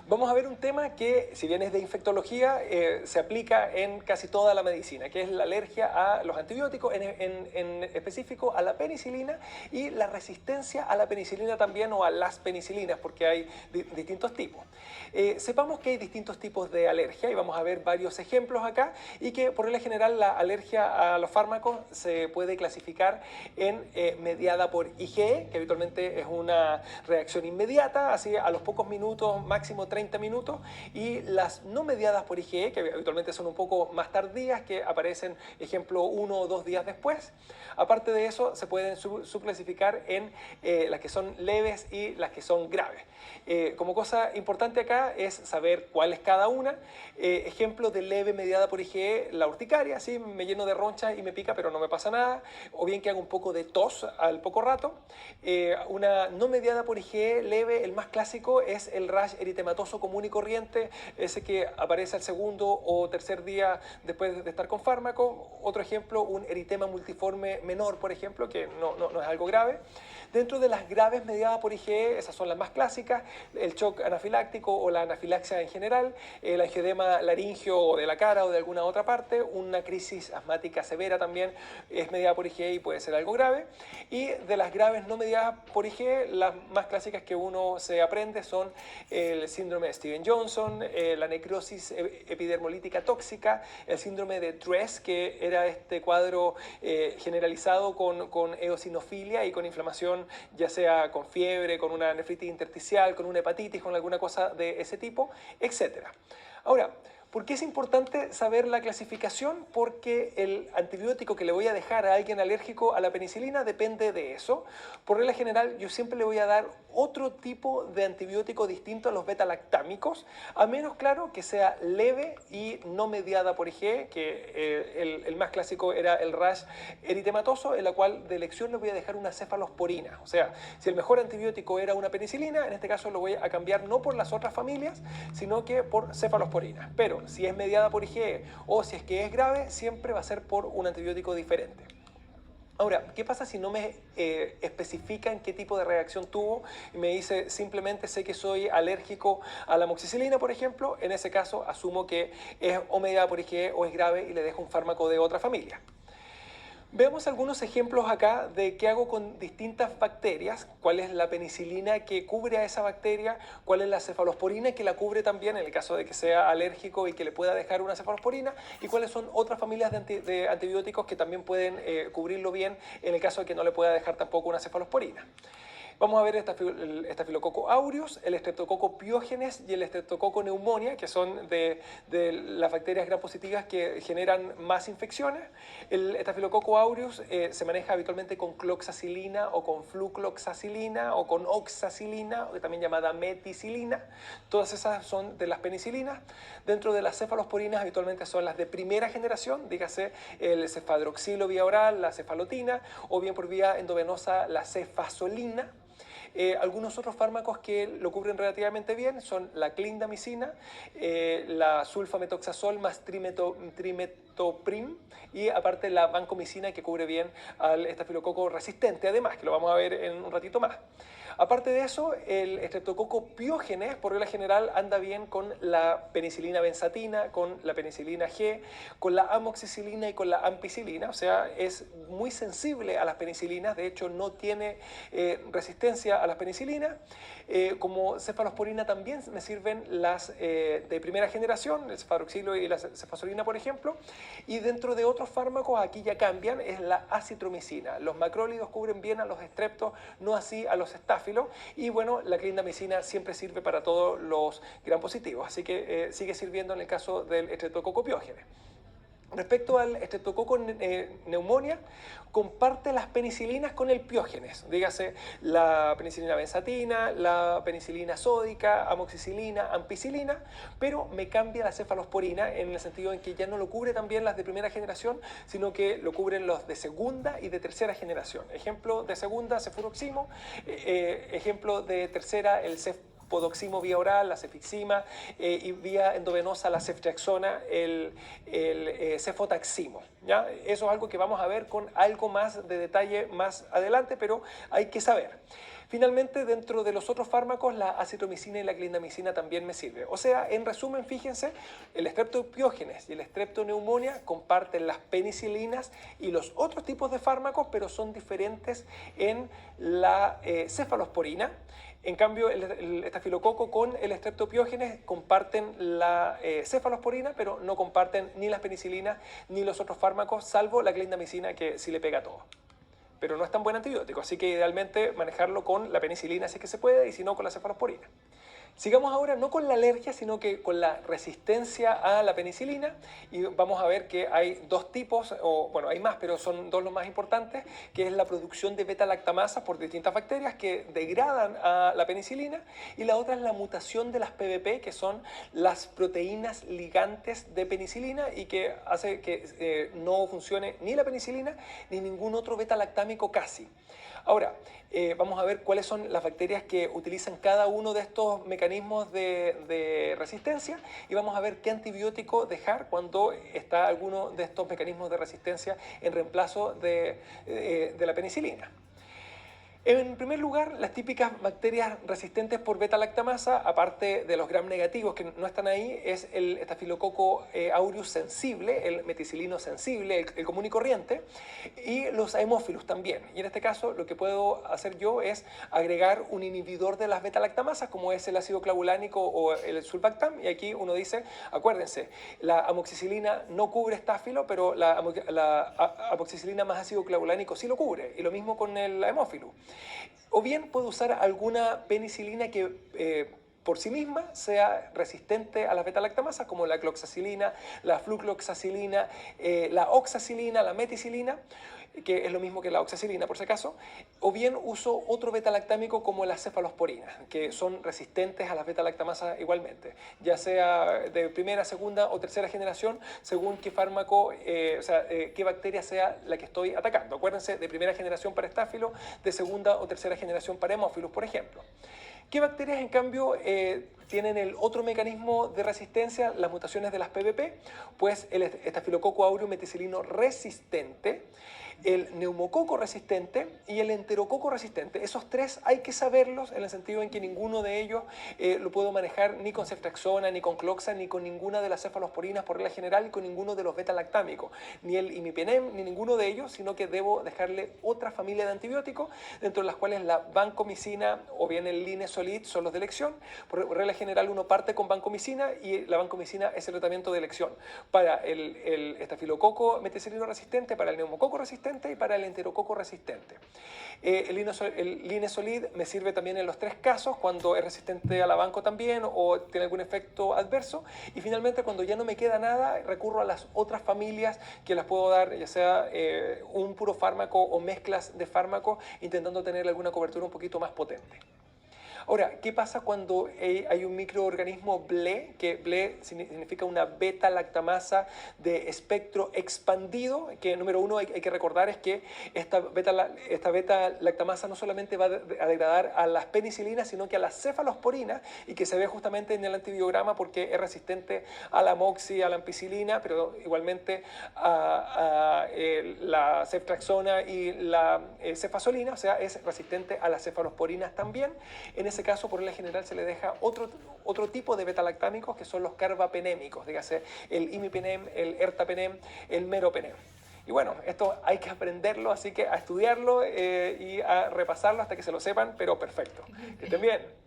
Vamos a ver un tema que, si bien es de infectología, se aplica en casi toda la medicina, que es la alergia a los antibióticos, en específico a la penicilina y la resistencia a la penicilina también o a las penicilinas, porque hay distintos tipos. Sepamos que hay distintos tipos de alergia y vamos a ver varios ejemplos acá y que por lo general la alergia a los fármacos se puede clasificar en mediada por IgE, que habitualmente es una reacción inmediata, así a los pocos minutos, máximo 30 minutos, y las no mediadas por IgE, que habitualmente son un poco más tardías, que aparecen, ejemplo, 1 o 2 días después. Aparte de eso, se pueden subclasificar en las que son leves y las que son graves. Como cosa importante acá es saber cuál es cada una. Ejemplo de leve mediada por IgE, la urticaria, ¿sí? Me lleno de ronchas y me pica, pero no me pasa nada. O bien que hago un poco de tos al poco rato. Una no mediada por IgE leve, el más clásico es el rash eritematoso común y corriente, ese que aparece al segundo o tercer día después de estar con fármaco. Otro ejemplo, un eritema multiforme menor, por ejemplo, que no es algo grave. Dentro de las graves mediadas por IgE, esas son las más clásicas, el shock anafiláctico o la anafilaxia en general, el angioedema laringio o de la cara o de alguna otra parte, una crisis asmática severa también es mediada por IgE y puede ser algo grave. Y de las graves no mediadas por IgE, las más clásicas que uno se aprende son el síndrome de Steven-Johnson, la necrosis epidermolítica tóxica, el síndrome de Dress, que era este cuadro generalizado con eosinofilia y con inflamación, ya sea con fiebre, con una nefritis intersticial, con una hepatitis, con alguna cosa de ese tipo, etc. Ahora, ¿por qué es importante saber la clasificación? Porque el antibiótico que le voy a dejar a alguien alérgico a la penicilina depende de eso. Por regla general, yo siempre le voy a dar otro tipo de antibiótico distinto a los beta-lactámicos, a menos, claro, que sea leve y no mediada por IgE, que el más clásico era el rash eritematoso, en la cual de elección le voy a dejar una cefalosporina. O sea, si el mejor antibiótico era una penicilina, en este caso lo voy a cambiar no por las otras familias, sino que por cefalosporina. Pero si es mediada por IgE o si es que es grave, siempre va a ser por un antibiótico diferente. Ahora, ¿qué pasa si no me especifican qué tipo de reacción tuvo y me dice simplemente sé que soy alérgico a la amoxicilina, por ejemplo? En ese caso asumo que es o mediada por IgE o es grave y le dejo un fármaco de otra familia. Veamos algunos ejemplos acá de qué hago con distintas bacterias, cuál es la penicilina que cubre a esa bacteria, cuál es la cefalosporina que la cubre también en el caso de que sea alérgico y que le pueda dejar una cefalosporina, y cuáles son otras familias de antibióticos que también pueden cubrirlo bien en el caso de que no le pueda dejar tampoco una cefalosporina. Vamos a ver el estafilococo aureus, el estreptococo piógenes y el estreptococo pneumonia, que son de las bacterias gram positivas que generan más infecciones. El estafilococo aureus se maneja habitualmente con cloxacilina o con flucloxacilina o con oxacilina, o también llamada meticilina. Todas esas son de las penicilinas. Dentro de las cefalosporinas habitualmente son las de primera generación, dígase el cefadroxilo vía oral, la cefalotina, o bien por vía endovenosa la cefasolina. Algunos otros fármacos que lo cubren relativamente bien son la clindamicina, la sulfametoxazol más trimetoprim y aparte la vancomicina que cubre bien al estafilococo resistente, además, que lo vamos a ver en un ratito más. Aparte de eso, el estreptococo piógenes, por regla general, anda bien con la penicilina benzatina, con la penicilina G, con la amoxicilina y con la ampicilina. O sea, es muy sensible a las penicilinas, de hecho no tiene resistencia a las penicilinas. Como cefalosporina también me sirven las de primera generación, el cefadroxilo y la cefasolina, por ejemplo. Y dentro de otros fármacos, aquí ya cambian, es la acitromicina. Los macrólidos cubren bien a los estreptos, no así a los estáfilos. Y bueno, la clindamicina siempre sirve para todos los gram positivos, así que sigue sirviendo en el caso del estreptococo piógenes. Respecto al estreptococo pneumonia, comparte las penicilinas con el piógenes, dígase la penicilina benzatina, la penicilina sódica, amoxicilina, ampicilina, pero me cambia la cefalosporina en el sentido en que ya no lo cubre también las de primera generación, sino que lo cubren los de segunda y de tercera generación. Ejemplo de segunda, cefuroximo, ejemplo de tercera, el podoximo vía oral, la cefixima, y vía endovenosa la ceftriaxona, el cefotaximo. ¿Ya? Eso es algo que vamos a ver con algo más de detalle más adelante, pero hay que saber. Finalmente, dentro de los otros fármacos, la acitromicina y la clindamicina también me sirve. O sea, en resumen, fíjense, el Streptopiógenes y el Streptoneumonia comparten las penicilinas y los otros tipos de fármacos, pero son diferentes en la cefalosporina. En cambio, el estafilococo con el Streptopiógenes comparten la cefalosporina, pero no comparten ni las penicilinas ni los otros fármacos, salvo la clindamicina, que sí le pega a todo. Pero no es tan buen antibiótico, así que idealmente manejarlo con la penicilina si es que se puede, y si no, con la cefalosporina. Sigamos ahora no con la alergia, sino que con la resistencia a la penicilina, y vamos a ver que hay dos tipos, o bueno, hay más, pero son dos los más importantes, que es la producción de beta-lactamasas por distintas bacterias que degradan a la penicilina, y la otra es la mutación de las PBP, que son las proteínas ligantes de penicilina, y que hace que no funcione ni la penicilina ni ningún otro beta-lactámico casi. Ahora, vamos a ver cuáles son las bacterias que utilizan cada uno de estos mecanismos de resistencia, y vamos a ver qué antibiótico dejar cuando está alguno de estos mecanismos de resistencia en reemplazo de la penicilina. En primer lugar, las típicas bacterias resistentes por beta-lactamasa, aparte de los gram negativos que no están ahí, es el estafilococo aureus sensible, el meticilino sensible, el común y corriente, y los haemófilos también. Y en este caso, lo que puedo hacer yo es agregar un inhibidor de las beta-lactamasas, como es el ácido clavulánico o el sulbactam, y aquí uno dice, acuérdense, la amoxicilina no cubre estáfilo, pero la amoxicilina más ácido clavulánico sí lo cubre, y lo mismo con el haemófilo. O bien puedo usar alguna penicilina que por sí misma sea resistente a las beta-lactamasas, como la cloxacilina, la flucloxacilina, la oxacilina, la meticilina, que es lo mismo que la oxacilina por si acaso, o bien uso otro beta-lactámico como las cefalosporinas, que son resistentes a las beta-lactamasas igualmente, ya sea de primera, segunda o tercera generación, según qué fármaco, qué bacteria sea la que estoy atacando. Acuérdense, de primera generación para estáfilo, de segunda o tercera generación para hemófilos, por ejemplo. ¿Qué bacterias, en cambio, tienen el otro mecanismo de resistencia, las mutaciones de las PBP? Pues el estafilococo aureus meticilino resistente, el neumococo resistente y el enterococo resistente. Esos tres hay que saberlos, en el sentido en que ninguno de ellos lo puedo manejar ni con ceftriaxona, ni con cloxa, ni con ninguna de las cefalosporinas por regla general, y con ninguno de los beta-lactámicos, ni el imipenem, ni ninguno de ellos, sino que debo dejarle otra familia de antibióticos, dentro de las cuales la vancomicina o bien el linezolid son los de elección. Por regla general uno parte con vancomicina, y la vancomicina es el tratamiento de elección para el estafilococo meticilino resistente, para el neumococo resistente y para el enterococo resistente. El linezolid me sirve también en los tres casos, cuando es resistente a la vanco también o tiene algún efecto adverso, y finalmente cuando ya no me queda nada recurro a las otras familias que las puedo dar, ya sea un puro fármaco o mezclas de fármacos, intentando tener alguna cobertura un poquito más potente. Ahora, ¿qué pasa cuando hay un microorganismo BLE? Que BLE significa una beta-lactamasa de espectro expandido, que número uno hay que recordar es que esta beta-lactamasa no solamente va a degradar a las penicilinas, sino que a las cefalosporinas, y que se ve justamente en el antibiograma porque es resistente a la amoxi, a la ampicilina, pero igualmente a la ceftriaxona y la cefazolina, o sea, es resistente a las cefalosporinas también. En ese caso, por regla general, se le deja otro tipo de beta-lactámicos, que son los carbapenémicos, dígase el imipenem, el ertapenem, el meropenem. Y bueno, esto hay que aprenderlo, así que a estudiarlo y a repasarlo hasta que se lo sepan, pero perfecto. Que estén bien.